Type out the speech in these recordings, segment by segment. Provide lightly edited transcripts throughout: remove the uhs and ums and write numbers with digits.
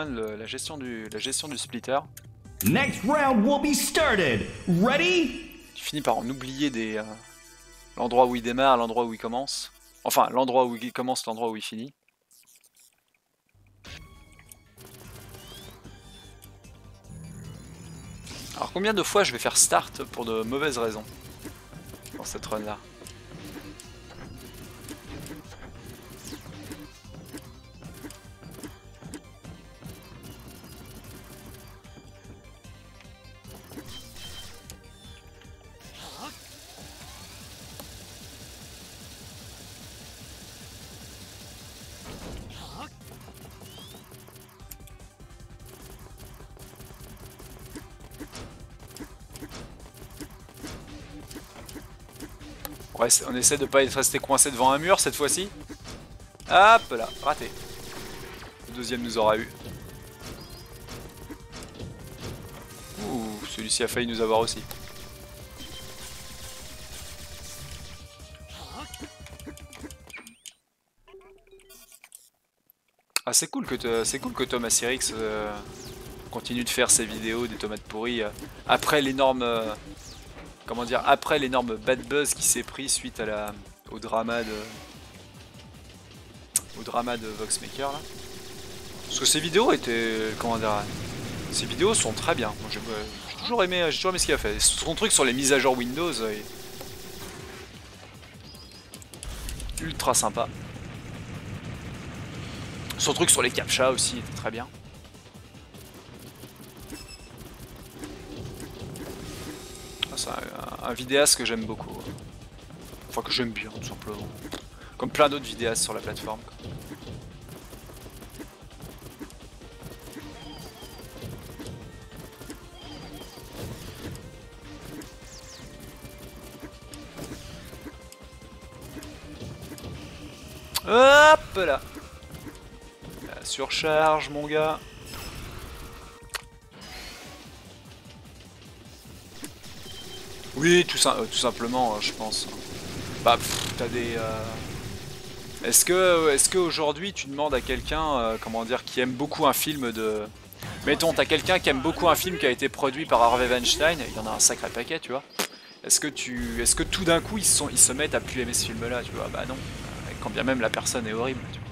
la gestion du splitter. Next round will be started. Ready? Tu finis par en oublier l'endroit où il démarre, l'endroit où il commence. Enfin, l'endroit où il commence, l'endroit où il finit. Alors combien de fois je vais faire start pour de mauvaises raisons dans cette run là? Ouais, on essaie de pas être resté coincé devant un mur cette fois-ci. Hop là, raté. Le deuxième nous aura eu. Ouh, celui-ci a failli nous avoir aussi. Ah, c'est cool que Thomas Sirix continue de faire ses vidéos des tomates pourries après l'énorme comment dire, après l'énorme bad buzz qui s'est pris suite à au drama de Voxmaker là. Parce que ces vidéos étaient, comment dire, ces vidéos sont très bien. Moi, j'ai toujours aimé ce qu'il a fait. Son truc sur les mises à jour Windows est ultra sympa. Son truc sur les captcha aussi était très bien. C'est un vidéaste que j'aime beaucoup. Enfin que j'aime bien tout simplement. Comme plein d'autres vidéastes sur la plateforme. Hop là. La surcharge mon gars. Oui, tout simplement, je pense. Bah, t'as des... Est-ce que aujourd'hui tu demandes à quelqu'un, comment dire, qui aime beaucoup un film de... Mettons, t'as quelqu'un qui aime beaucoup un film qui a été produit par Harvey Weinstein, il y en a un sacré paquet, tu vois. Est-ce que tout d'un coup ils se mettent à plus aimer ce film-là, tu vois? Bah non, quand bien même la personne est horrible, tu vois.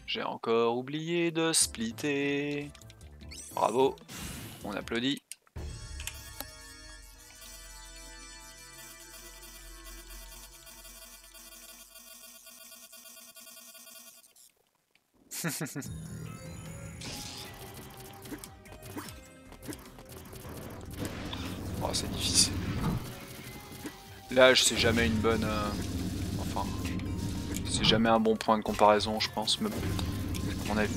J'ai encore oublié de splitter. Bravo, on applaudit. Oh, c'est difficile. L'âge, c'est jamais une bonne... Enfin, c'est jamais un bon point de comparaison, je pense, mais à mon avis.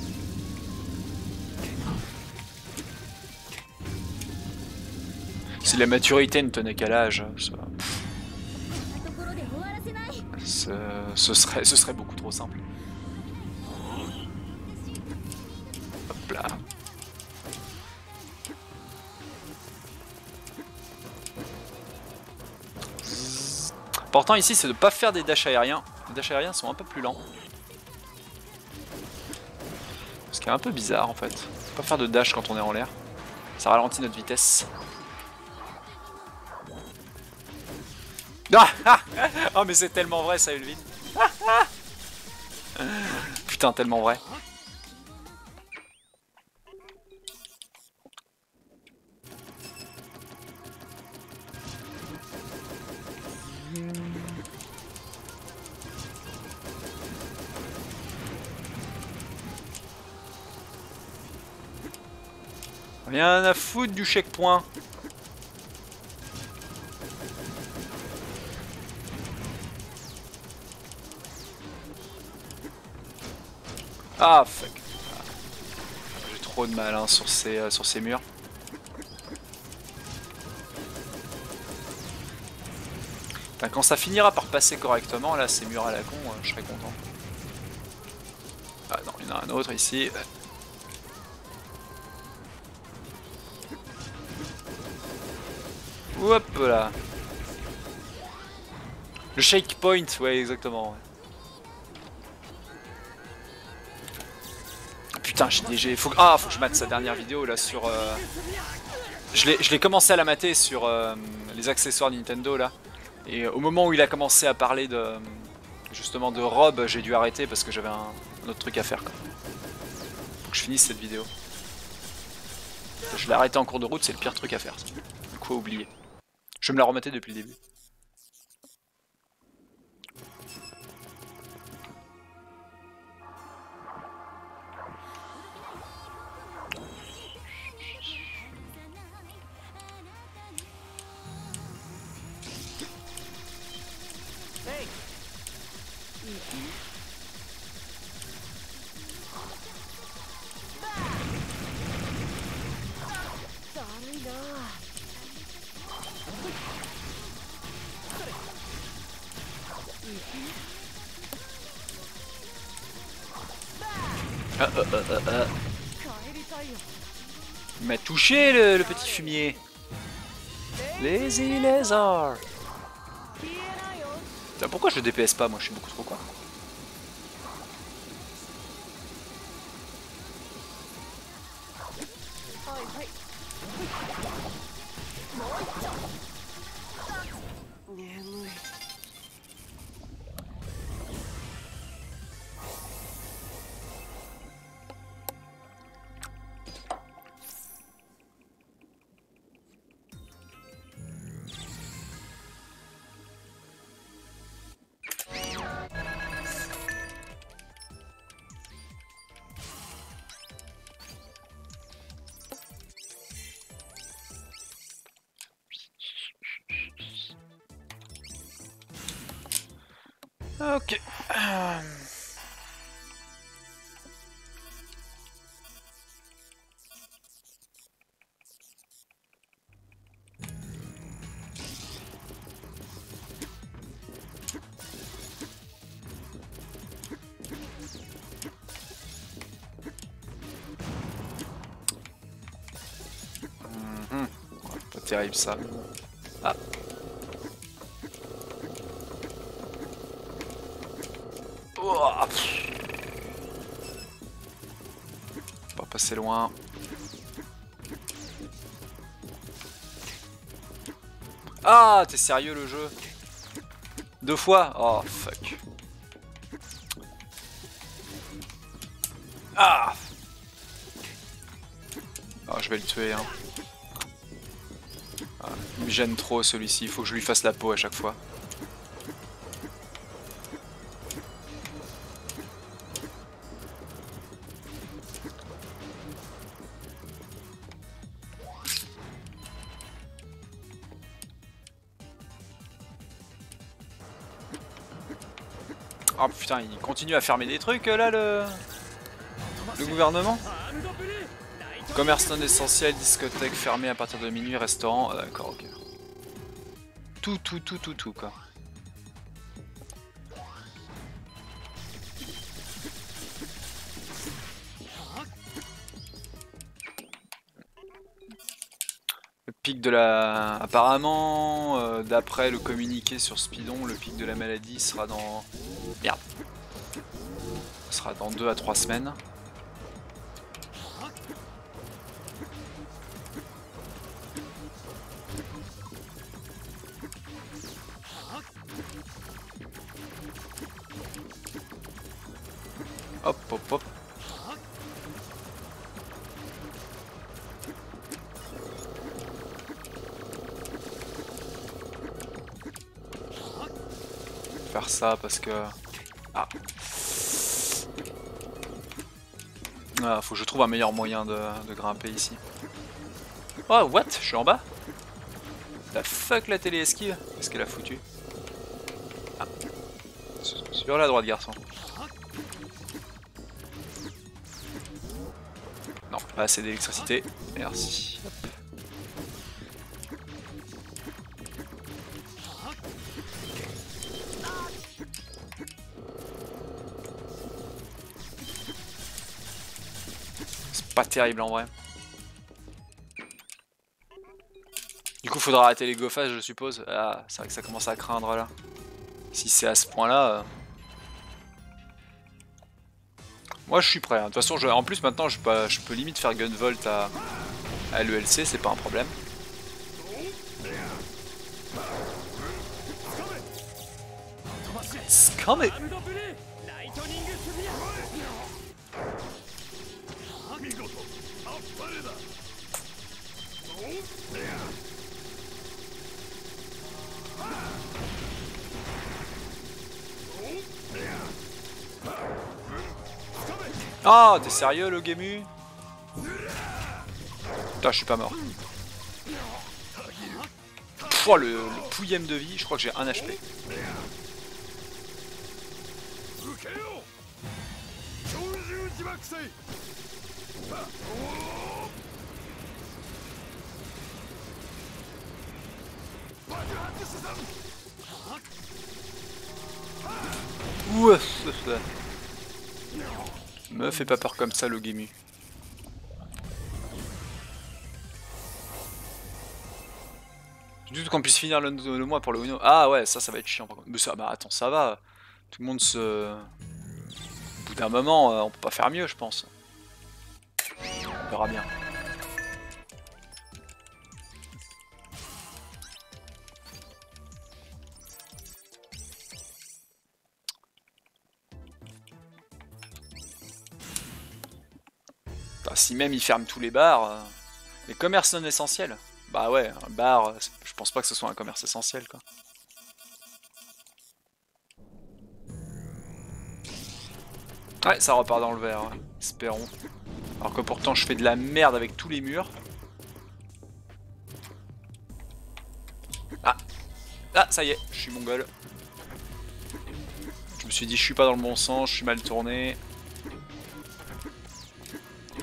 Si la maturité ne tenait qu'à l'âge, ce serait beaucoup trop simple. Hop là. Important ici, c'est de ne pas faire des dashs aériens. Les dashs aériens sont un peu plus lents. Ce qui est un peu bizarre en fait. Pas faire de dash quand on est en l'air. Ça ralentit notre vitesse. Ah, oh mais c'est tellement vrai ça, Ulvin. Putain, tellement vrai. Rien à foutre du checkpoint. Ah fuck. J'ai trop de mal hein, sur ces murs. Enfin, quand ça finira par passer correctement, là, ces murs à la con, je serai content. Ah non, il y en a un autre ici. Hop là. Le shake point, ouais, exactement. Ouais. Putain, faut que je mate sa dernière vidéo là sur. Je l'ai commencé à la mater sur les accessoires Nintendo là. Et au moment où il a commencé à parler de justement de robe, j'ai dû arrêter parce que j'avais un autre truc à faire. Quoi. Faut que je finisse cette vidéo. Je l'ai arrêté en cours de route, c'est le pire truc à faire. Du coup, oublier. Je vais me la remettre depuis le début. Il m'a touché le petit fumier. Lazy Lézard. Pourquoi je DPS pas, moi je suis beaucoup trop quoi. Ok. Pas terrible ça. Ah. Oh, pas passer loin. Ah, t'es sérieux le jeu? 2 fois? Oh fuck. Ah, oh, je vais le tuer hein. Ah, il me gêne trop celui-ci, il faut que je lui fasse la peau à chaque fois. Oh putain, il continue à fermer des trucs là le gouvernement. Commerce non essentiel, discothèque fermée à partir de minuit, restaurant, d'accord, ok. Tout quoi. Le pic de la... Apparemment, d'après le communiqué sur Speedon, le pic de la maladie sera dans... Merde. Ce sera dans 2 à 3 semaines. Hop, hop, hop. Faire ça parce que... Ah. Ah, faut que je trouve un meilleur moyen de grimper ici. Oh, what? Je suis en bas? La fuck la télé esquive? Qu'est-ce qu'elle a foutu? Ah. Sur la droite, garçon. Non, pas assez d'électricité. Merci. Hop. pas terrible en vrai. Du coup, faudra arrêter les gophages, je suppose. Ah, c'est vrai que ça commence à craindre là. Si c'est à ce point-là. Moi, je suis prêt. Hein. De toute façon, en plus, maintenant, je peux limite faire Gunvolt à l'ELC, c'est pas un problème. Scamé. Ah, t'es sérieux le Gemu? Putain, je suis pas mort. Oh, le pouillème de vie, je crois que j'ai 1 HP. Ouah. Me fais pas peur comme ça le Gemu. Du tout qu'on puisse finir le mois pour le Uno. Ah ouais, ça va être chiant par contre. Mais ça, bah attends, ça va. Tout le monde se... Au bout d'un moment, on peut pas faire mieux, je pense. On verra bien. Bah, si même ils ferment tous les bars... Les commerces non essentiels. Bah ouais, un bar, je pense pas que ce soit un commerce essentiel quoi. Ouais, ça repart dans le vert, ouais. Espérons. Alors que pourtant je fais de la merde avec tous les murs. Ah, ah ça y est, je suis mongol. Je me suis dit je suis pas dans le bon sens, je suis mal tourné.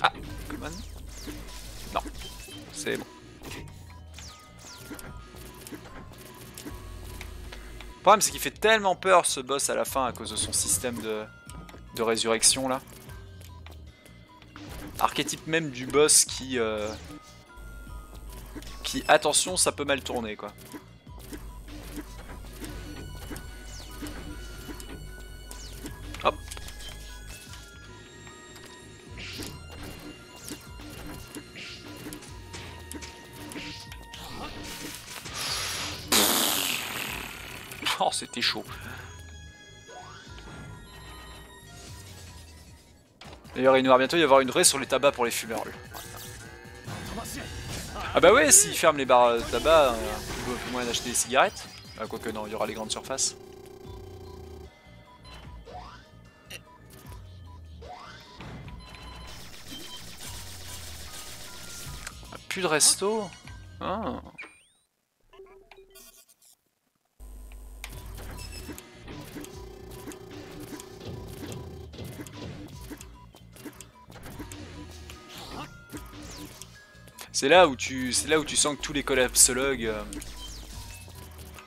Ah, come on. Non, c'est bon. Le problème c'est qu'il fait tellement peur ce boss à la fin à cause de son système de résurrection là. Archétype même du boss qui, attention, ça peut mal tourner quoi. Hop. Oh, c'était chaud. D'ailleurs, il va bientôt y avoir une vraie sur les tabacs pour les fumeurs. Ah bah ouais, s'ils ferment les bars de tabac, il vaut plus moyen d'acheter des cigarettes. Ah, quoique non, il y aura les grandes surfaces. Ah, plus de resto. Ah. C'est là où tu sens que tous les collapsologues,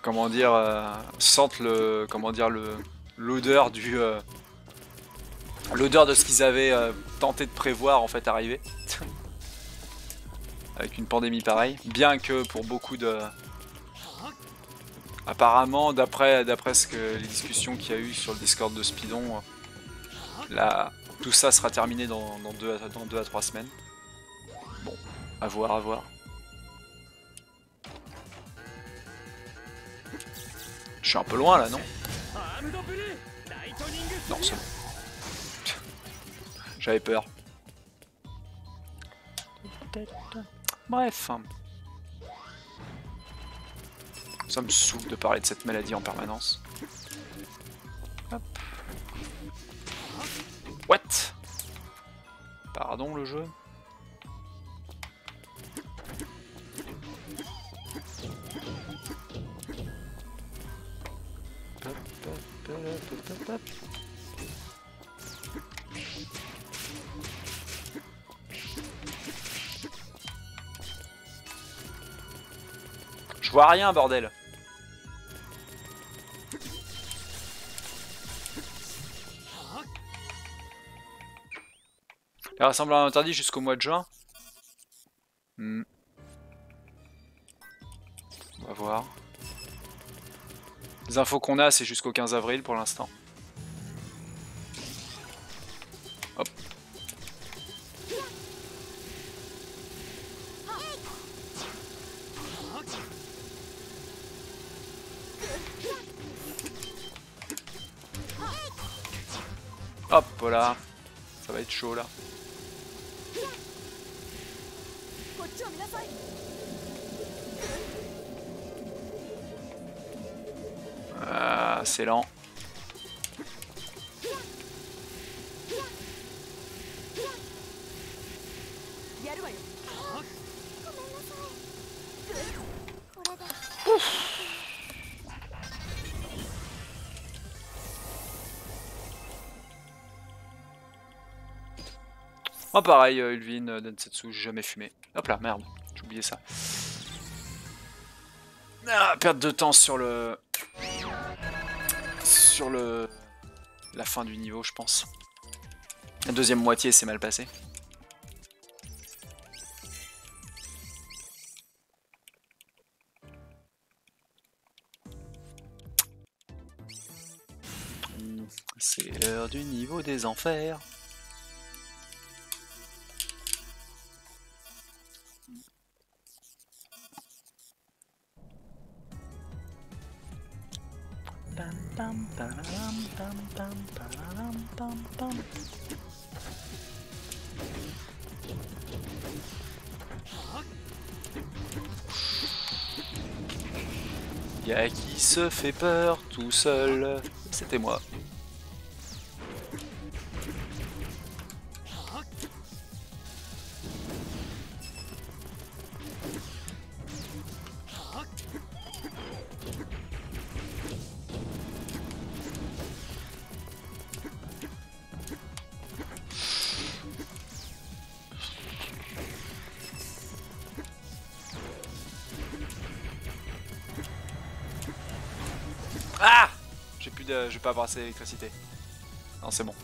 comment dire, sentent l'odeur l'odeur de ce qu'ils avaient tenté de prévoir en fait arriver. Avec une pandémie pareille, bien que pour beaucoup de... Apparemment, d'après les discussions qu'il y a eu sur le Discord de Speedon, là, tout ça sera terminé dans 2 à 3 semaines. Bon, à voir, à voir. Je suis un peu loin là, non? Non, c'est bon. J'avais peur. Bref. Ça me saoule de parler de cette maladie en permanence. Hop. What? Pardon le jeu. Je vois rien, bordel. Les rassemblements interdits jusqu'au mois de juin. On va voir. Les infos qu'on a, c'est jusqu'au 15 avril pour l'instant. Hop. Hop, voilà. Ça va être chaud là. Ah, c'est lent. Oh pareil, Ulvin, Densetsu, j'ai jamais fumé. Hop là, merde, j'ai oublié ça. Ah, perte de temps sur le... la fin du niveau, je pense. La deuxième moitié s'est mal passée. C'est l'heure du niveau des enfers. Y'a qui se fait peur tout seul? C'était moi. Ah! Je vais pas avoir assez d'électricité. Non, c'est bon.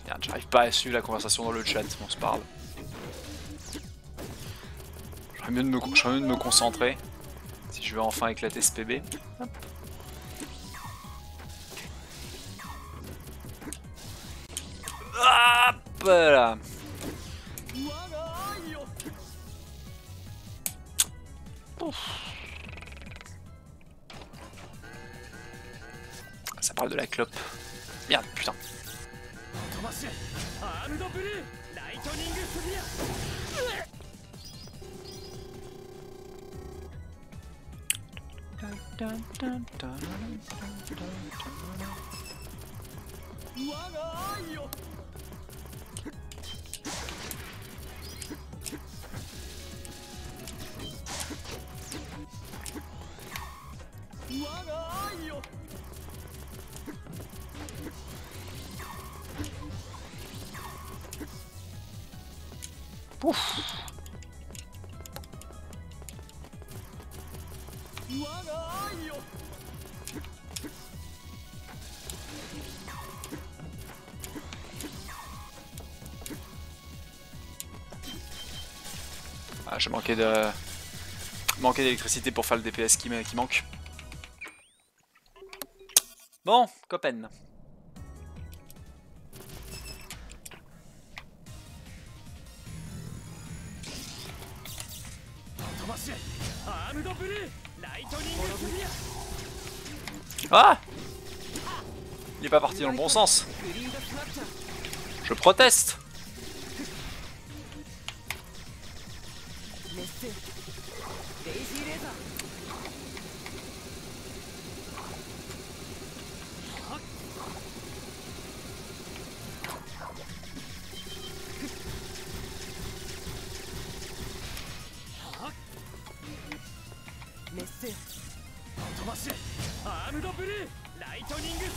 Merde, j'arrive pas à suivre la conversation dans le chat, on se parle. J'aurais mieux de me concentrer. Si je veux enfin éclater ce PB. Hop. Hop là. Ouf. Ça parle de la clope. Merde, putain. Ouf. Ah, j'ai manqué d'électricité pour faire le DPS qui manque. Bon, Copen. Ah! Il est pas parti dans le bon sens. Je proteste.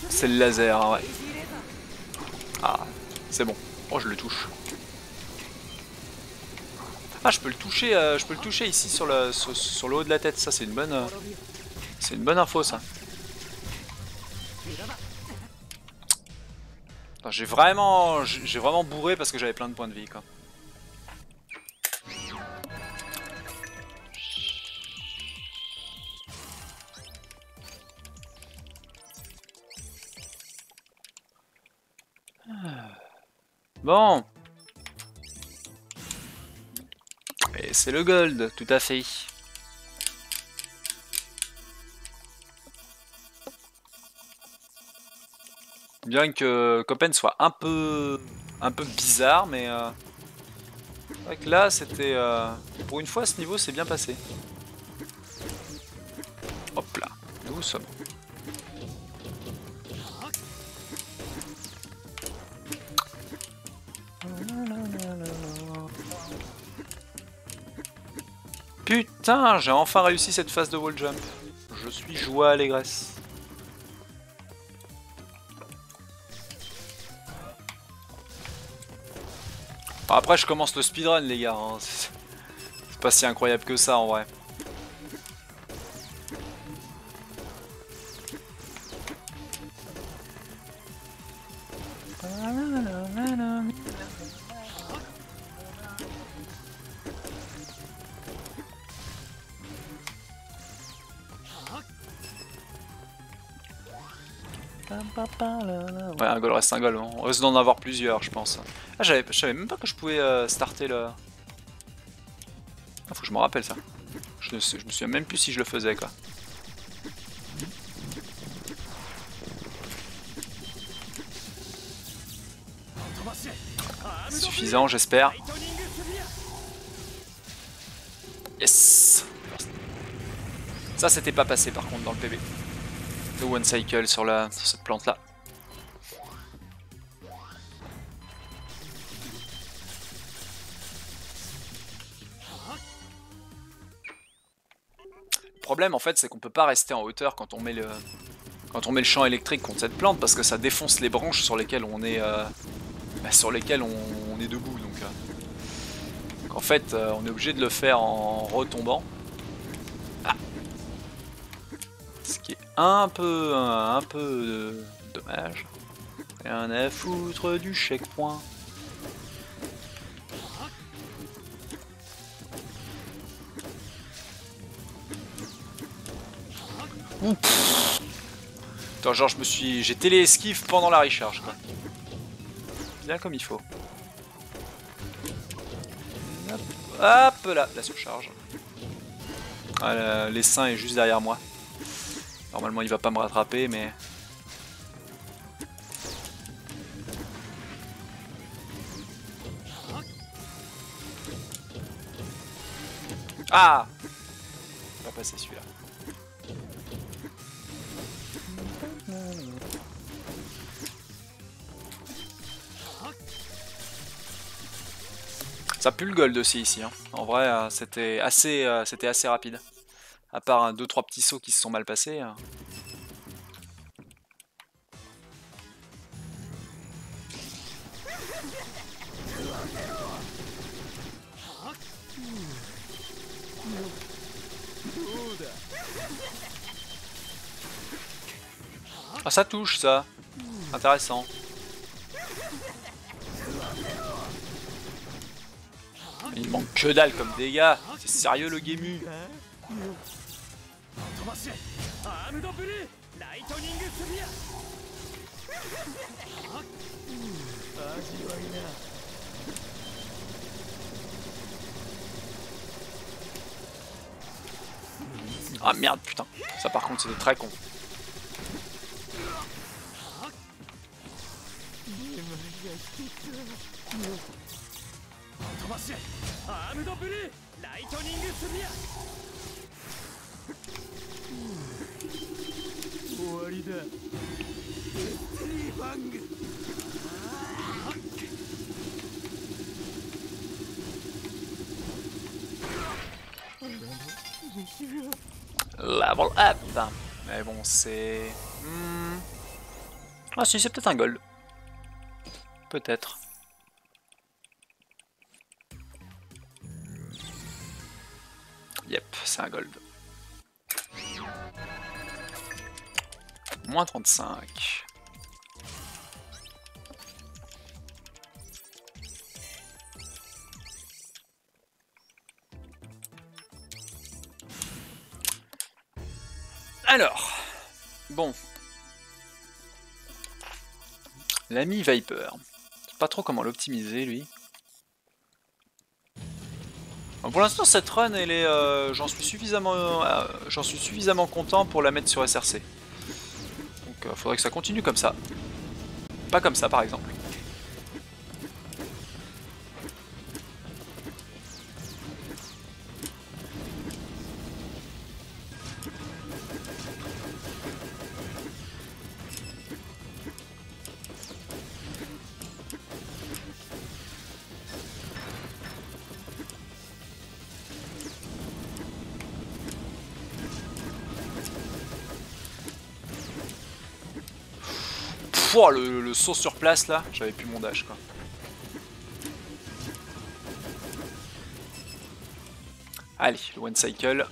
C'est le laser, hein, ouais. Ah, c'est bon. Oh, je le touche. Ah, je peux le toucher ici sur le haut de la tête. Ça, c'est une bonne info, ça. J'ai vraiment bourré parce que j'avais plein de points de vie, quoi. Bon. Et c'est le gold, tout à fait. Bien que Copen soit un peu bizarre, mais c'est vrai que là c'était pour une fois ce niveau c'est bien passé. Hop là, doucement. Putain, j'ai enfin réussi cette phase de wall jump. Je suis joie allégresse. Enfin, après je commence le speedrun les gars, hein. C'est pas si incroyable que ça en vrai. Ouais, un goal reste un goal, on risque d'en avoir plusieurs je pense. Ah, je savais même pas que je pouvais starter le... Ah, faut que je me rappelle ça. Je me souviens même plus si je le faisais quoi. C'est suffisant j'espère. Yes. Ça c'était pas passé par contre dans le PB. Le one cycle sur cette plante là. Le problème en fait c'est qu'on peut pas rester en hauteur quand on met le champ électrique contre cette plante parce que ça défonce les branches sur lesquelles on est on est debout donc en fait on est obligé de le faire en retombant. Ah. Ce qui est un peu dommage. Rien à foutre du checkpoint. Attends, genre j'ai télé-esquive pendant la recharge quoi. Bien comme il faut. Hop là, la surcharge. Ah, l'essaim est juste derrière moi. Normalement il va pas me rattraper mais... Ah! Pas passer celui-là. Ça pue le gold aussi ici, hein. En vrai c'était assez rapide. À part 2-3 petits sauts qui se sont mal passés. Ah ça touche ça. Intéressant. Il manque que dalle comme dégâts. C'est sérieux le Gemu. Ah merde putain. Ça par contre c'était très con. Level up. Mais bon, c'est... Ah si, c'est peut-être un gold. Peut-être. Yep, c'est un gold. Moins 35. Alors, bon. L'ami Viper. Je sais pas trop comment l'optimiser, lui. Bon, pour l'instant, cette run, elle est, j'en suis suffisamment content pour la mettre sur SRC. Donc, faudrait que ça continue comme ça. Pas comme ça, par exemple. Pouah, le saut sur place là, j'avais plus mon dash quoi. Allez, le one cycle.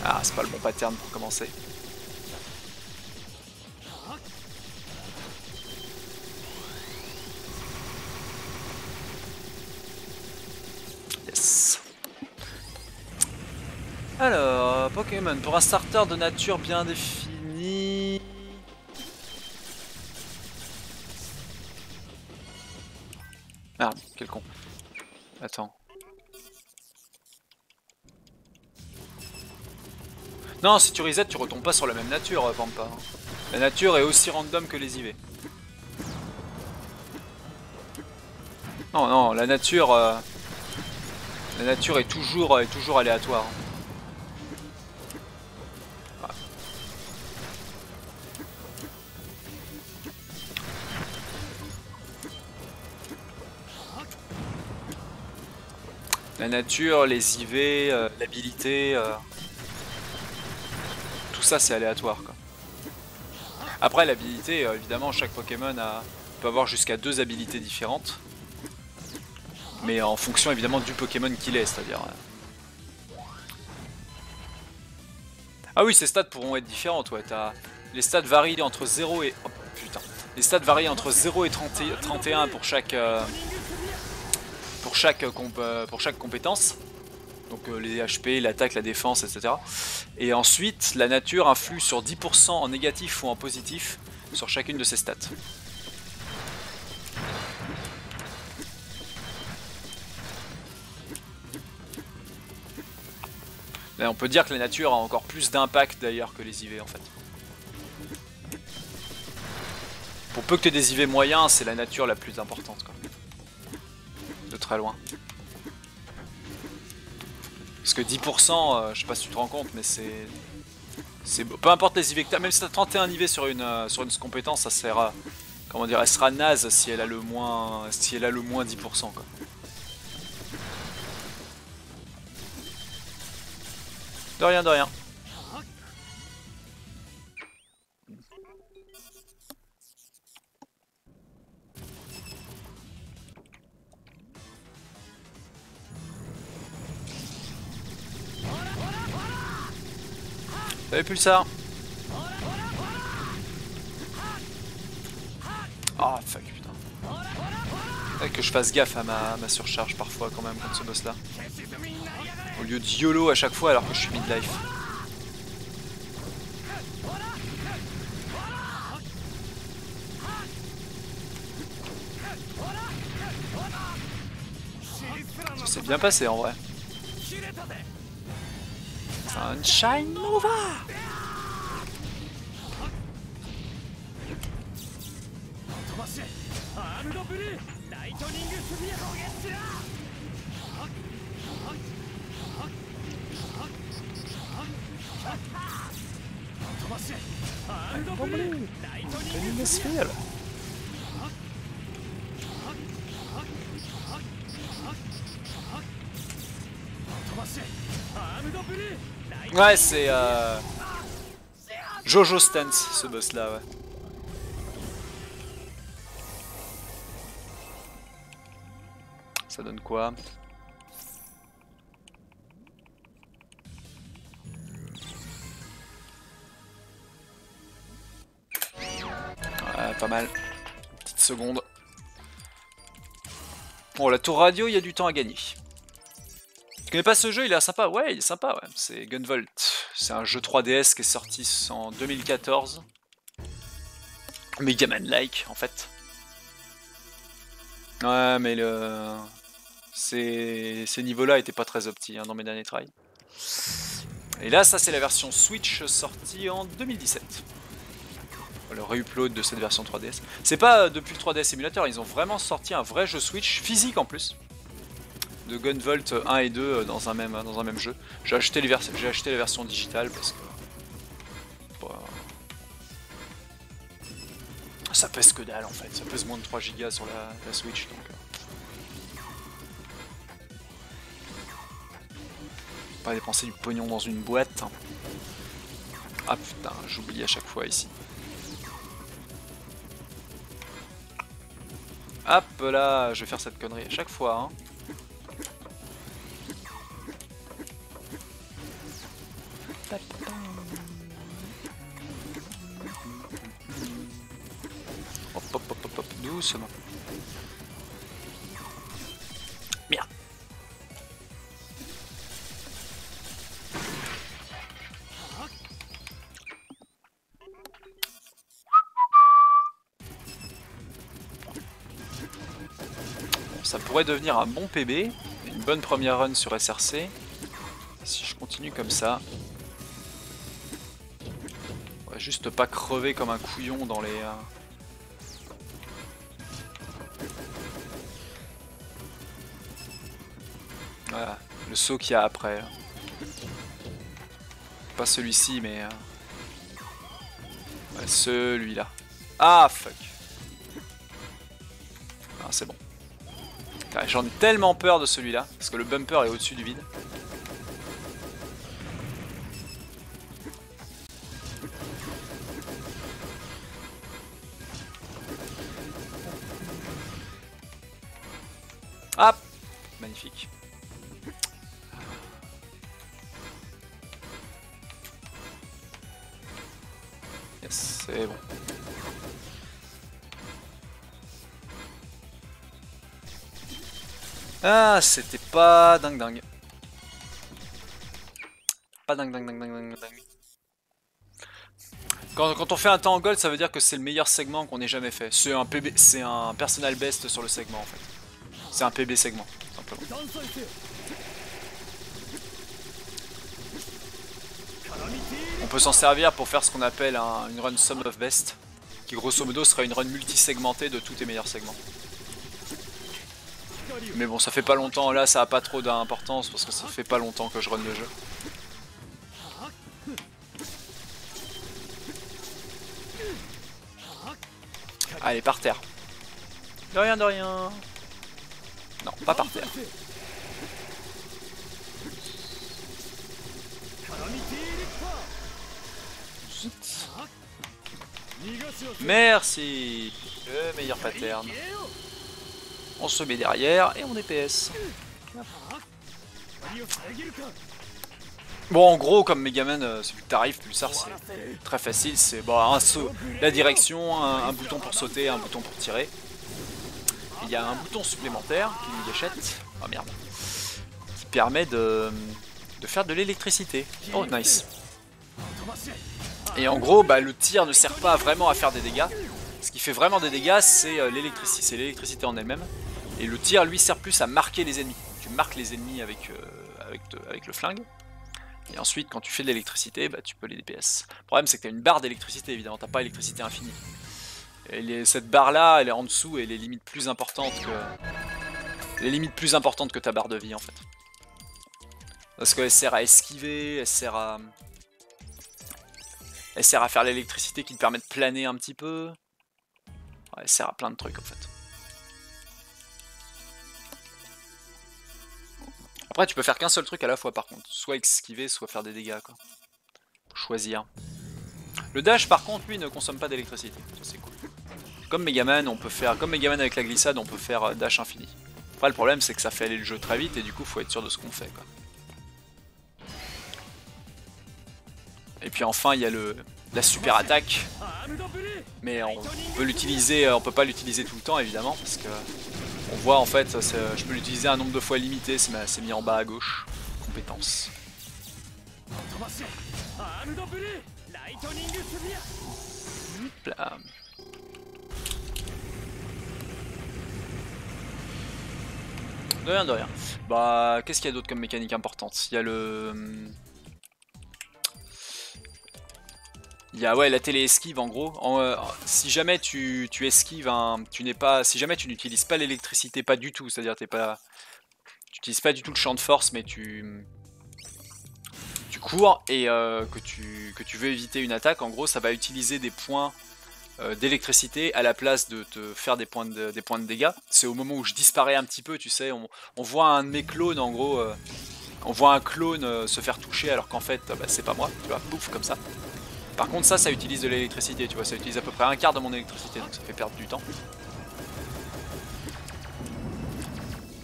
Ah, c'est pas le bon pattern pour commencer. Yes. Alors, Pokémon, pour un starter de nature bien défini... Merde, quel con. Attends. Non, si tu reset, tu retombes pas sur la même nature, Pampa. La nature est aussi random que les IV. Non, non, la nature est toujours aléatoire. La nature, les IV, l'habilité, tout ça c'est aléatoire quoi. Après l'habilité, évidemment chaque Pokémon peut avoir jusqu'à 2 habilités différentes. Mais en fonction évidemment du Pokémon qu'il est, c'est-à-dire... Ah oui, ces stats pourront être différentes, ouais. Les stats varient entre 0 et... Oh, putain. Les stats varient entre 0 et 31 pour chaque compétence. Donc les HP, l'attaque, la défense, etc. Et ensuite, la nature influe sur 10% en négatif ou en positif sur chacune de ces stats. Là, on peut dire que la nature a encore plus d'impact d'ailleurs que les IV en fait. Pour peu que tu aies des IV moyens, c'est la nature la plus importante quoi. De très loin. Parce que 10%, je sais pas si tu te rends compte, mais c'est... Peu importe les IV que t'as, même si t'as 31 IV sur une compétence, ça sert... Comment dire, elle sera naze si elle a le moins 10% quoi. De rien, de rien. T'avais Pulsar. Ah fuck putain. Faudrait que je fasse gaffe à ma surcharge parfois quand même contre ce boss là. Au lieu de YOLO à chaque fois alors que je suis mid-life. Ça s'est bien passé en vrai. Sunshine Nova. Sphere. Ouais, c'est Jojo Stance, ce boss là, ouais. Ça donne quoi? Ouais, pas mal. Petite seconde. Bon, la tour radio, il y a du temps à gagner. Tu connais pas ce jeu? Il est sympa. Ouais, il est sympa, ouais. C'est Gunvolt. C'est un jeu 3DS qui est sorti en 2014. Megaman-like, en fait. Ouais, mais ces niveaux-là étaient pas très opti hein, dans mes derniers tries. Et là, ça c'est la version Switch sortie en 2017. Le re-upload de cette version 3DS. C'est pas depuis le 3DS émulateur, ils ont vraiment sorti un vrai jeu Switch, physique en plus. De Gunvolt 1 et 2 dans un même jeu. J'ai acheté la version digitale parce que... Bah, ça pèse que dalle en fait, ça pèse moins de 3 Go sur la Switch donc... Pas dépenser du pognon dans une boîte. Ah putain, j'oublie à chaque fois ici. Hop là, je vais faire cette connerie à chaque fois. Hein. Hop hop hop hop hop, doucement. Merde. Ça pourrait devenir un bon PB, une bonne première run sur SRC. Si je continue comme ça. On va juste pas crever comme un couillon dans les... Voilà, le saut qu'il y a après. Pas celui-ci, mais... Ouais, celui-là. Ah, fuck. Ah, c'est bon. J'en ai tellement peur de celui-là, parce que le bumper est au-dessus du vide. Hop, magnifique. Yes, c'est bon. Ah, c'était pas dingue. Pas dingue. Quand on fait un temps en gold, ça veut dire que c'est le meilleur segment qu'on ait jamais fait. C'est un PB, c'est un personal best sur le segment en fait. C'est un PB segment, simplement. On peut s'en servir pour faire ce qu'on appelle une run sum of best, qui grosso modo serait une run multi-segmentée de tous tes meilleurs segments. Mais bon, ça fait pas longtemps, là ça a pas trop d'importance parce que ça fait pas longtemps que je run le jeu. Allez, par terre. De rien. Non, pas par terre. Merci. Le meilleur pattern. On se met derrière et on DPS. Bon, en gros, comme Megaman, plus que t'arrives, plus ça c'est très facile. C'est bon, un saut, la direction, un bouton pour sauter, un bouton pour tirer. Il y a un bouton supplémentaire qui est une gâchette. Oh merde. Qui permet de faire de l'électricité. Oh, nice. Et en gros, bah, le tir ne sert pas vraiment à faire des dégâts. Ce qui fait vraiment des dégâts, c'est l'électricité en elle-même. Et le tir, lui, sert plus à marquer les ennemis. Tu marques les ennemis avec le flingue. Et ensuite, quand tu fais de l'électricité, bah, tu peux les DPS. Le problème, c'est que tu as une barre d'électricité, évidemment. Tu n'as pas l'électricité infinie. Et cette barre-là, elle est en dessous et elle est limite plus importante que ta barre de vie, en fait. Parce qu'elle sert à esquiver, elle sert à faire l'électricité qui te permet de planer un petit peu. Ouais, elle sert à plein de trucs, en fait. Après tu peux faire qu'un seul truc à la fois par contre, soit esquiver, soit faire des dégâts quoi. Faut choisir. Le dash par contre lui ne consomme pas d'électricité, ça c'est cool. Comme Megaman, on peut faire, comme Megaman avec la glissade, on peut faire dash infini. Après le problème c'est que ça fait aller le jeu très vite et du coup faut être sûr de ce qu'on fait quoi. Et puis enfin il y a la super attaque. Mais on peut l'utiliser, on peut pas l'utiliser tout le temps évidemment parce que on voit en fait, je peux l'utiliser un nombre de fois limité, c'est mis en bas à gauche. Compétences. Là. De rien, de rien. Bah, qu'est-ce qu'il y a d'autre comme mécanique importante? Il y a le... Il y a ouais, la télé-esquive en gros. Si jamais tu esquives si jamais tu n'utilises pas l'électricité, pas du tout, c'est-à-dire tu n'utilises pas du tout le champ de force, mais tu cours et que tu veux éviter une attaque, en gros ça va utiliser des points d'électricité à la place de te faire des points de dégâts. C'est au moment où je disparais un petit peu, tu sais, on voit un de mes clones en gros, on voit un clone se faire toucher alors qu'en fait bah, c'est pas moi, tu vois, pouf comme ça. Par contre ça utilise de l'électricité, tu vois, ça utilise à peu près un quart de mon électricité, donc ça fait perdre du temps.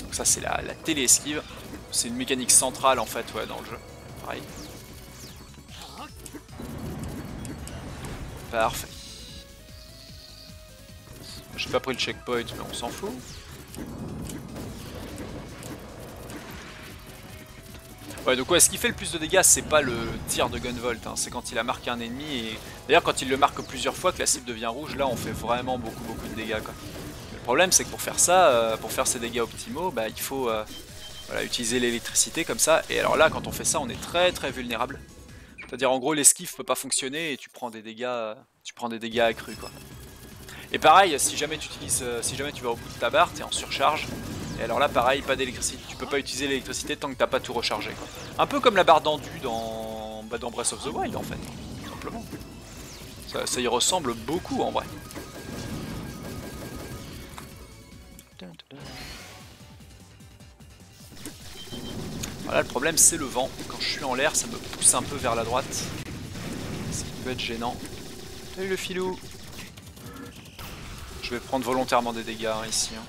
Donc ça c'est la télé-esquive, c'est une mécanique centrale en fait ouais, dans le jeu, pareil. Parfait. J'ai pas pris le checkpoint mais on s'en fout. Ouais, donc ouais, ce qui fait le plus de dégâts, c'est pas le tir de Gunvolt, hein, c'est quand il a marqué un ennemi et... D'ailleurs quand il le marque plusieurs fois que la cible devient rouge, là on fait vraiment beaucoup de dégâts quoi. Le problème c'est que pour faire ça, pour faire ces dégâts optimaux, bah, il faut voilà, utiliser l'électricité comme ça. Et alors là quand on fait ça on est très vulnérable. C'est-à-dire en gros l'esquive peut pas fonctionner et tu prends des dégâts accrus quoi. Et pareil, si jamais tu vas au bout de ta barre, t'es en surcharge. Et alors là pareil, pas d'électricité, tu peux pas utiliser l'électricité tant que t'as pas tout rechargé quoi. Un peu comme la barre d'endu dans Breath of the Wild en fait, tout simplement. Ça y ressemble beaucoup en vrai. Voilà, le problème c'est le vent. Quand je suis en l'air, ça me pousse un peu vers la droite. Ce qui peut être gênant. Salut le filou. Je vais prendre volontairement des dégâts hein, ici. Hein.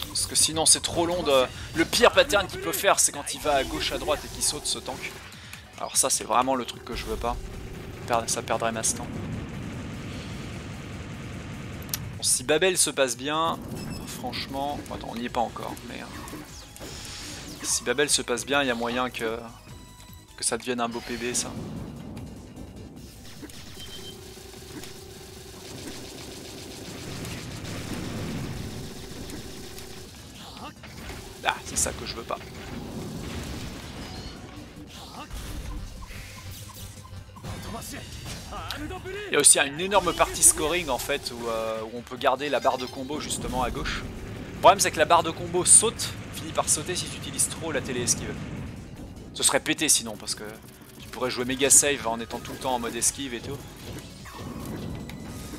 Parce que sinon c'est trop long de... Le pire pattern qu'il peut faire c'est quand il va à gauche à droite et qu'il saute ce tank. Alors ça c'est vraiment le truc que je veux pas. Ça perdrait masse temps. Bon, si Babel se passe bien, franchement... Attends, on n'y est pas encore, mais... Si Babel se passe bien, il y a moyen que ça devienne un beau PB ça. Ah, c'est ça que je veux pas. Il y a aussi une énorme partie scoring en fait où on peut garder la barre de combo justement à gauche. Le problème c'est que la barre de combo finit par sauter si tu utilises trop la télé-esquive. Ce serait pété sinon parce que tu pourrais jouer méga save en étant tout le temps en mode esquive et tout.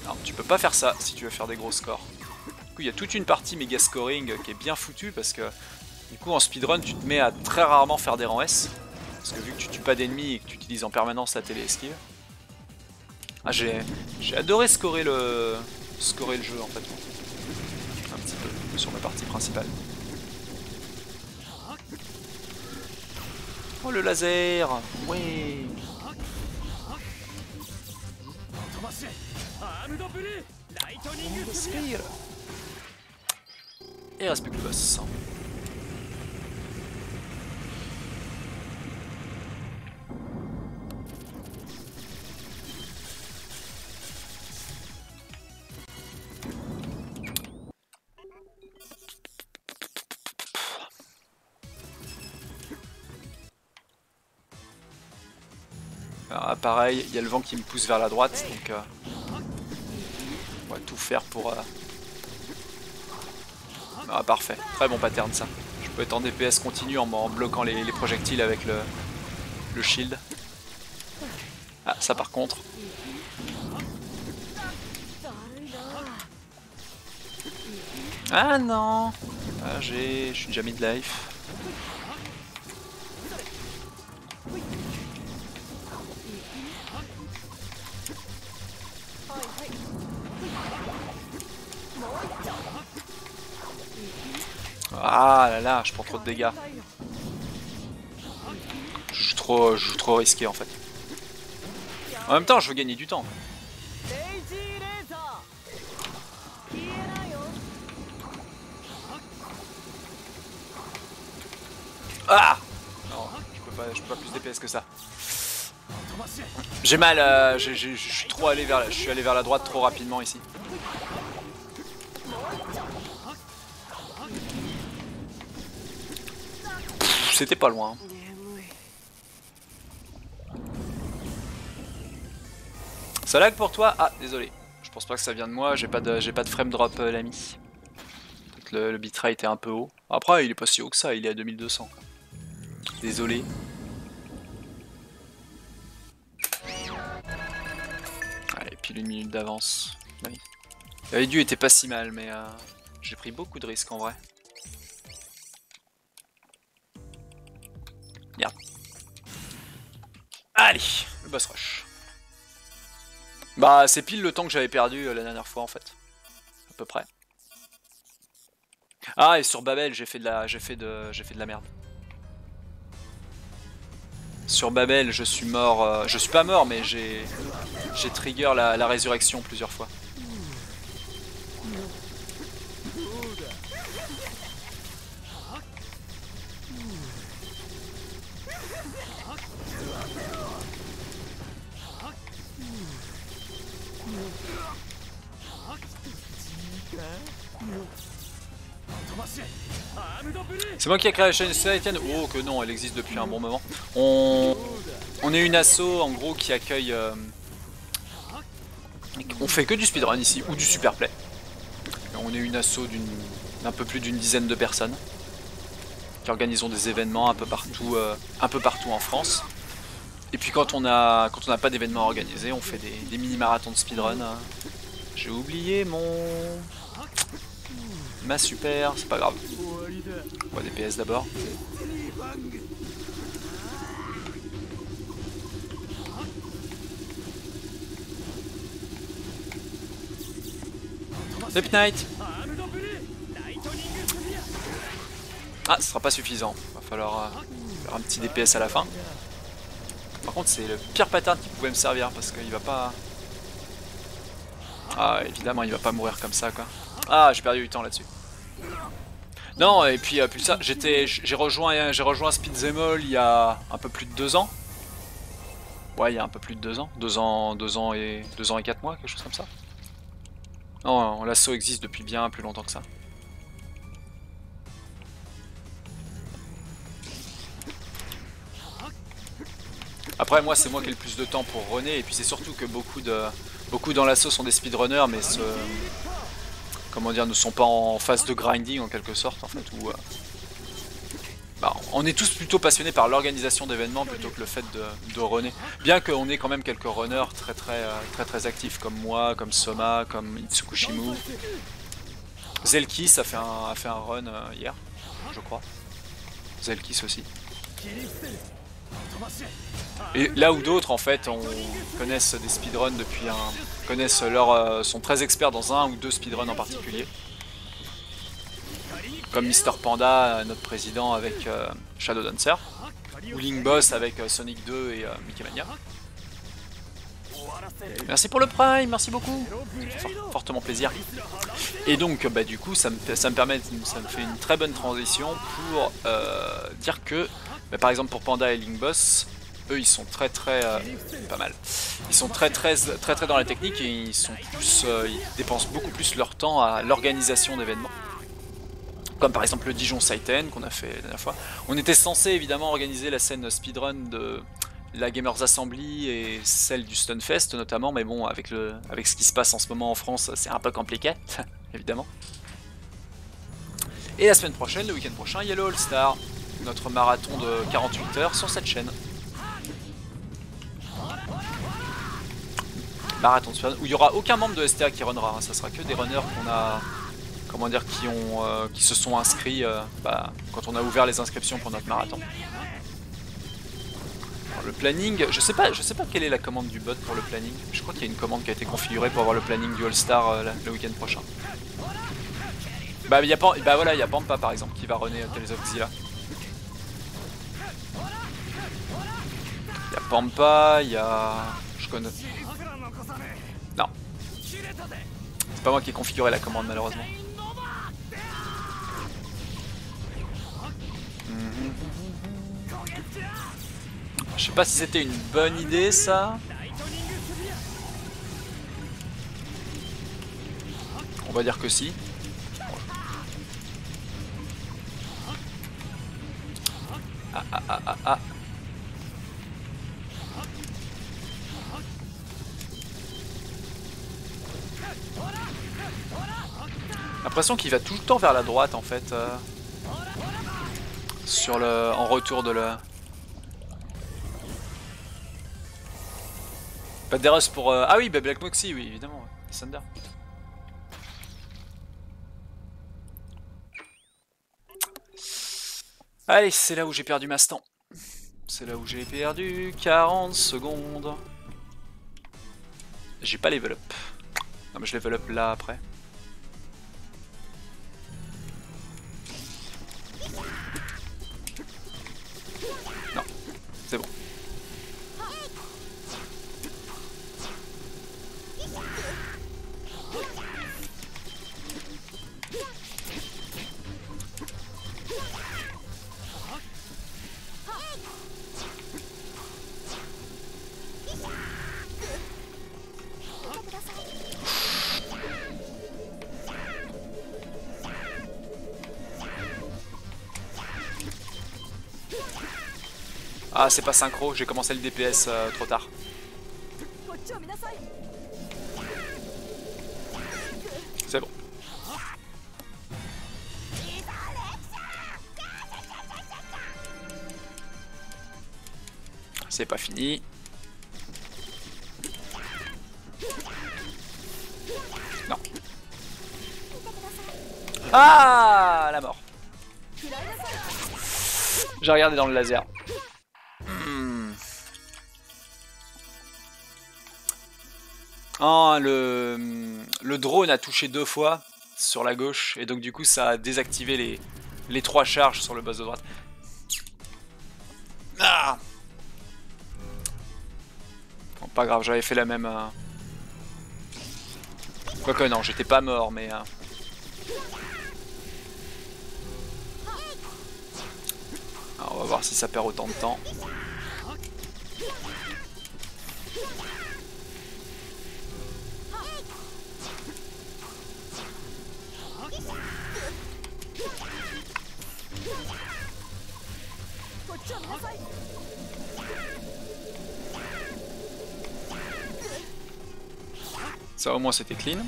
Non, tu peux pas faire ça si tu veux faire des gros scores. Du coup il y a toute une partie méga scoring qui est bien foutue parce que du coup en speedrun tu te mets à très rarement faire des rangs S. Parce que vu que tu tues pas d'ennemis et que tu utilises en permanence la télé-esquive. Ah j'ai adoré scorer le jeu en fait. Un petit peu sur ma partie principale. Oh le laser. Ouais. Et il reste plus que le boss. Alors, pareil, il y a le vent qui me pousse vers la droite, donc on va tout faire pour... Ah, parfait, très bon pattern ça. Je peux être en DPS continu en bloquant les projectiles avec le shield. Ah, ça par contre. Ah non, ah, je suis déjà mid-life. Ah là là, je prends trop de dégâts. Je joue trop risqué en fait. En même temps, je veux gagner du temps. Ah non, je peux pas plus DPS que ça. J'ai mal, je suis trop allé vers, je suis allé vers la droite trop rapidement ici. C'était pas loin. Ça lag pour toi? Ah, désolé. Je pense pas que ça vient de moi, j'ai pas de frame drop l'ami. Le bitrate est un peu haut. Après, il est pas si haut que ça, il est à 2200. Désolé. Allez, pile une minute d'avance. Oui. Le dû était pas si mal, mais j'ai pris beaucoup de risques en vrai. Merde. Allez, le boss rush. Bah, c'est pile le temps que j'avais perdu la dernière fois en fait. À peu près. Ah, et sur Babel, j'ai fait de la merde. Sur Babel, je suis mort. Je suis pas mort, mais j'ai trigger la résurrection plusieurs fois. C'est moi qui ai créé la chaîne Saint-Etienne. Oh que non, elle existe depuis un bon moment. On est une asso en gros qui accueille... On fait que du speedrun ici, ou du superplay. On est une asso d'un peu plus d'une dizaine de personnes qui organisons des événements un peu partout en France. Et puis quand on n'a pas d'événements organisés, on fait des mini-marathons de speedrun. J'ai oublié ma super, c'est pas grave. On va des PS d'abord. Deep Knight. Ah, ce sera pas suffisant. Va falloir faire un petit DPS à la fin. Par contre, c'est le pire pattern qui pouvait me servir parce qu'il va pas... Ah, évidemment, il va pas mourir comme ça, quoi. Ah, j'ai perdu du temps là-dessus. Non, et puis ça, j'ai rejoint Speedzemol il y a un peu plus de 2 ans. Ouais, il y a un peu plus de 2 ans. 2 ans et 4 mois, quelque chose comme ça. Non, l'assaut existe depuis bien plus longtemps que ça. Après, moi, c'est moi qui ai le plus de temps pour runner, et puis c'est surtout que beaucoup dans l'assaut sont des speedrunners, mais comment dire, ne sont pas en phase de grinding en quelque sorte, en fait, où on est tous plutôt passionnés par l'organisation d'événements plutôt que le fait de runner. Bien qu'on ait quand même quelques runners très actifs comme moi, comme Soma, comme Itsukushimu. Zelkis a fait un run hier, je crois. Zelkis aussi. Et là où d'autres en fait connaissent des speedruns depuis sont très experts dans un ou deux speedruns en particulier. Comme Mister Panda, notre président avec Shadow Dancer, ou Link Boss avec Sonic 2 et Mickey Mania. Merci pour le prime, merci beaucoup, ça me fait fortement plaisir. Et donc bah, du coup ça me fait une très bonne transition pour dire que bah, par exemple pour Panda et Link Boss, eux ils sont pas mal. Ils sont très dans la technique et ils dépensent beaucoup plus leur temps à l'organisation d'événements. Comme par exemple le Dijon Saiten qu'on a fait la dernière fois. On était censé évidemment organiser la scène speedrun de la Gamers Assembly et celle du Stunfest notamment, mais bon avec ce qui se passe en ce moment en France c'est un peu compliqué, évidemment. Et la semaine prochaine, le week-end prochain, il y a le All Star, notre marathon de 48 heures sur cette chaîne. Marathon de speedrun où il n'y aura aucun membre de STA qui runnera, hein. Ça sera que des runners qu'on a... Comment dire, qui se sont inscrits quand on a ouvert les inscriptions pour notre marathon. Le planning, je sais pas quelle est la commande du bot pour le planning. Je crois qu'il y a une commande qui a été configurée pour avoir le planning du All-Star le week-end prochain. Bah il y a pas, bah voilà, il y a Pampa par exemple qui va runner Tales of Xillia. Il y a Pampa, il y a, je connais. Non. C'est pas moi qui ai configuré la commande malheureusement. Je sais pas si c'était une bonne idée ça. On va dire que si. Ah. L'impression qu'il va tout le temps vers la droite en fait. Sur le, en retour de le. Pas de Deros pour. Ah oui, bah Black Moxie, oui, évidemment. Ouais. Thunder. Allez, c'est là où j'ai perdu ma stand. C'est là où j'ai perdu 40 secondes. J'ai pas level up. Non, mais je level up là après. Non, c'est bon. Ah, c'est pas synchro, j'ai commencé le DPS trop tard. C'est bon. C'est pas fini. Non. Ah, la mort. J'ai regardé dans le laser. Ah, le drone a touché 2 fois sur la gauche et donc du coup ça a désactivé les 3 charges sur le boss de droite. Ah, bon, pas grave, j'avais fait la même. Quoique non, j'étais pas mort mais. Alors, on va voir si ça perd autant de temps. Ça au moins c'était clean.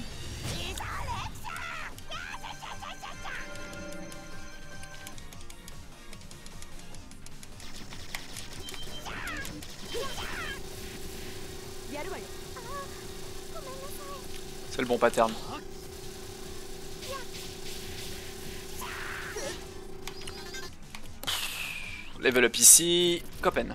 C'est le bon pattern. Level up ici, Copen.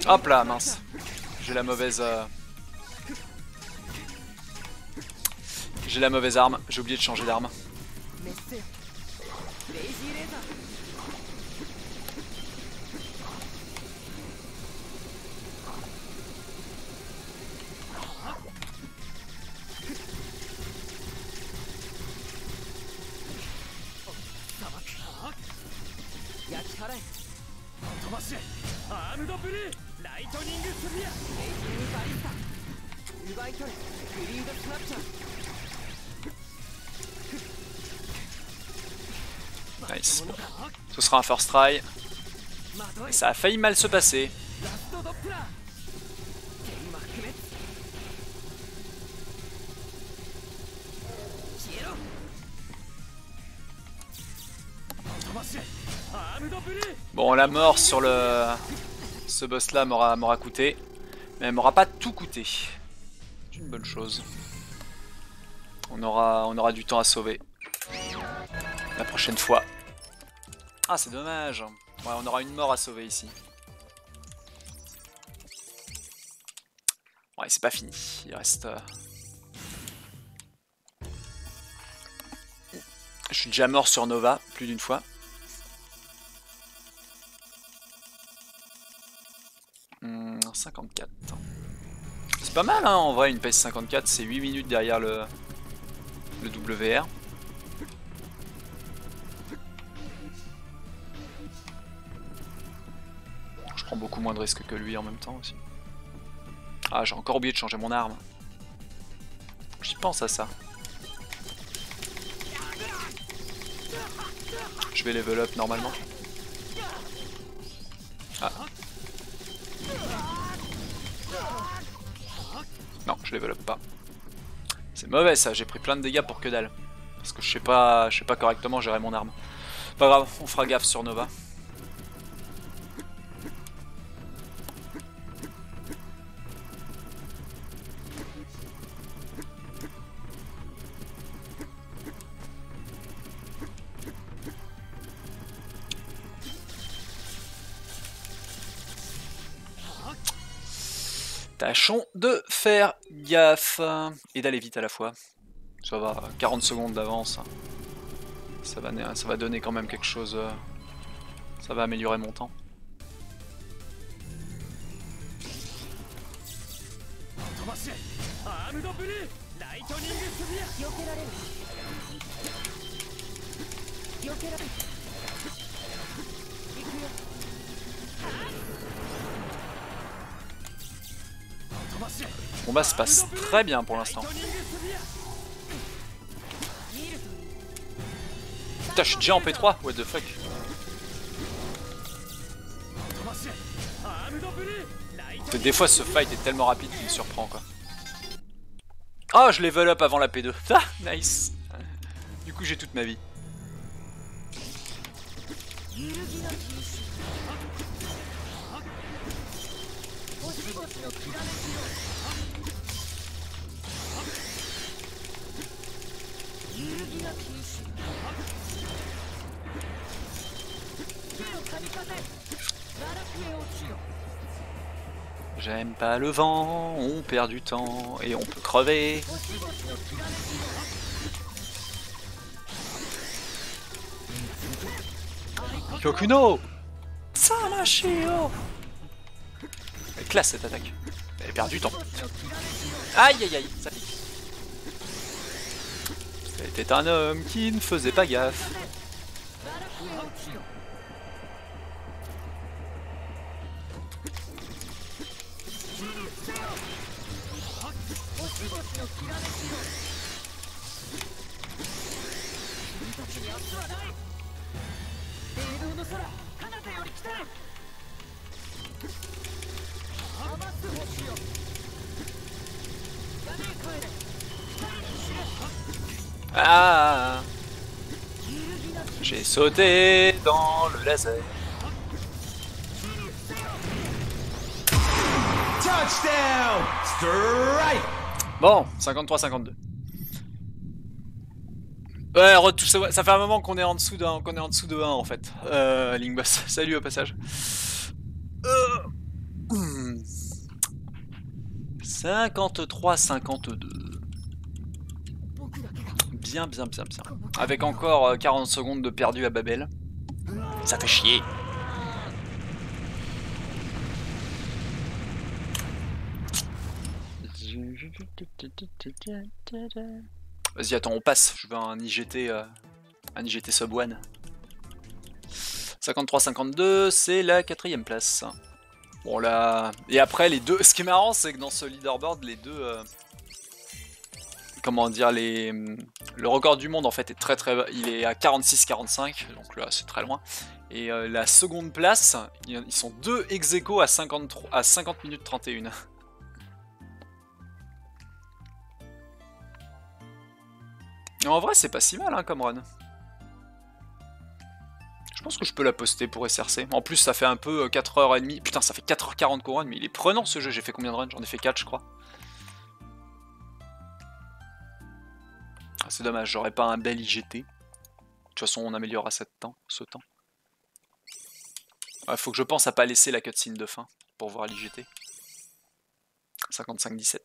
Hop là, mince. J'ai la mauvaise... J'ai la mauvaise arme, j'ai oublié de changer d'arme. Nice. Ce sera un first try. Et ça a failli mal se passer. Bon, la mort sur le... Ce boss là m'aura coûté. Mais elle m'aura pas tout coûté. C'est une bonne chose. On aura du temps à sauver. La prochaine fois. Ah, c'est dommage. Ouais, on aura une mort à sauver ici. Ouais, c'est pas fini. Il reste... Je suis déjà mort sur Nova, plus d'une fois. Hmm, 54. C'est pas mal, hein, en vrai, une PS54, c'est 8 minutes derrière le WR. Je prends beaucoup moins de risques que lui en même temps aussi. Ah, j'ai encore oublié de changer mon arme. J'y pense à ça. Je vais level up normalement. Ah. Non, je level up pas. C'est mauvais ça, j'ai pris plein de dégâts pour que dalle. Parce que je sais pas correctement gérer mon arme. Pas grave, on fera gaffe sur Nova. Tâchons de faire gaffe et d'aller vite à la fois. Ça va, 40 secondes d'avance. Ça va donner quand même quelque chose. Ça va améliorer mon temps. Le combat se passe très bien pour l'instant. Putain, je suis déjà en P3, what the fuck. Des fois ce fight est tellement rapide qu'il me surprend quoi. Oh, je level up avant la P2. Ah, nice. Du coup j'ai toute ma vie. J'aime pas le vent, on perd du temps et on peut crever. Kyokuno Samashio. Elle est classe cette attaque. Elle perd du temps. Aïe aïe aïe, ça pique. C'était un homme qui ne faisait pas gaffe. Ah, j'ai sauté dans le laser. Touchdown! Strike! Bon, 53-52. Ouais, ça fait un moment qu'on est en dessous de 1 en fait. Lingboss, salut au passage. 53-52. Bien. Avec encore 40 secondes de perdu à Babel. Ça fait chier. Vas-y, attends, on passe. Je veux un IGT sub 1. 53-52, c'est la 4ème place. Bon là... Et après, les deux... Ce qui est marrant, c'est que dans ce leaderboard, les deux... Comment dire, le record du monde en fait est très il est à 46-45, donc là c'est très loin. Et la seconde place, ils sont deux ex-aequo à 50 minutes 31. Et en vrai c'est pas si mal hein, comme run. Je pense que je peux la poster pour SRC. En plus, ça fait un peu 4h30. Putain, ça fait 4h40 qu'on run, mais il est prenant ce jeu. J'ai fait combien de runs? J'en ai fait 4, je crois. Ah, c'est dommage, j'aurais pas un bel IGT. De toute façon, on améliorera ce temps. Ouais, faut que je pense à pas laisser la cutscene de fin pour voir l'IGT. 55-17.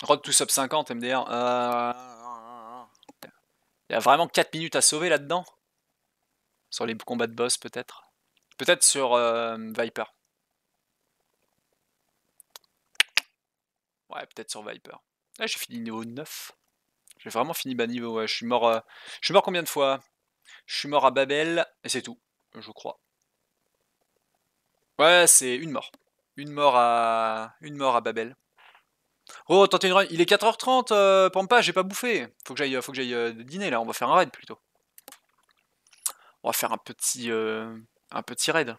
Road to sub 50, MDR. Il y a vraiment 4 minutes à sauver là-dedans. Sur les combats de boss, peut-être. Peut-être sur Viper. Ouais, peut-être sur Viper. Là, j'ai fini niveau 9. J'ai vraiment fini bas niveau, ouais. Je suis mort combien de fois? Je suis mort à Babel, et c'est tout, je crois. Ouais, c'est une mort. Une mort à Babel. Oh, tentez une run. Il est 4h30, Pampa, j'ai pas bouffé. Faut que j'aille dîner là, on va faire un raid plutôt. On va faire un petit raid.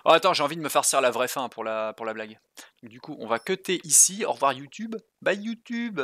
Oh, attends, j'ai envie de me farcir la vraie fin pour la blague. Du coup, on va cutter ici. Au revoir YouTube. Bye YouTube.